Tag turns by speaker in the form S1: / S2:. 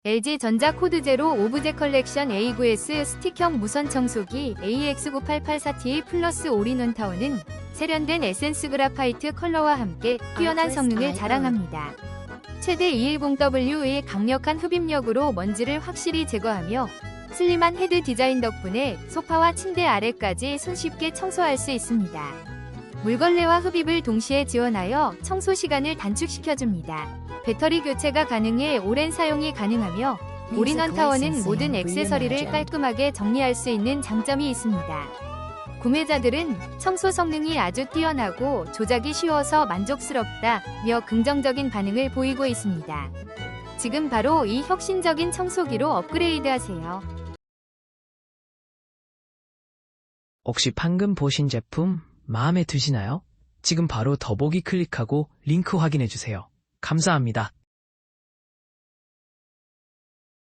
S1: LG전자 코드제로 오브제 컬렉션 A9S 스틱형 무선 청소기 AX9884T 플러스 올인원 타워는 세련된 에센스 그라파이트 컬러와 함께 뛰어난 성능을 자랑합니다. 최대 210W의 강력한 흡입력으로 먼지를 확실히 제거하며 슬림한 헤드 디자인 덕분에 소파와 침대 아래까지 손쉽게 청소할 수 있습니다. 물걸레와 흡입을 동시에 지원하여 청소 시간을 단축시켜줍니다. 배터리 교체가 가능해 오랜 사용이 가능하며 올인원 타워는 모든 액세서리를 깔끔하게 정리할 수 있는 장점이 있습니다. 구매자들은 청소 성능이 아주 뛰어나고 조작이 쉬워서 만족스럽다며 긍정적인 반응을 보이고 있습니다. 지금 바로 이 혁신적인 청소기로 업그레이드하세요.
S2: 혹시 방금 보신 제품 마음에 드시나요? 지금 바로 더보기 클릭하고 링크 확인해주세요. 감사합니다.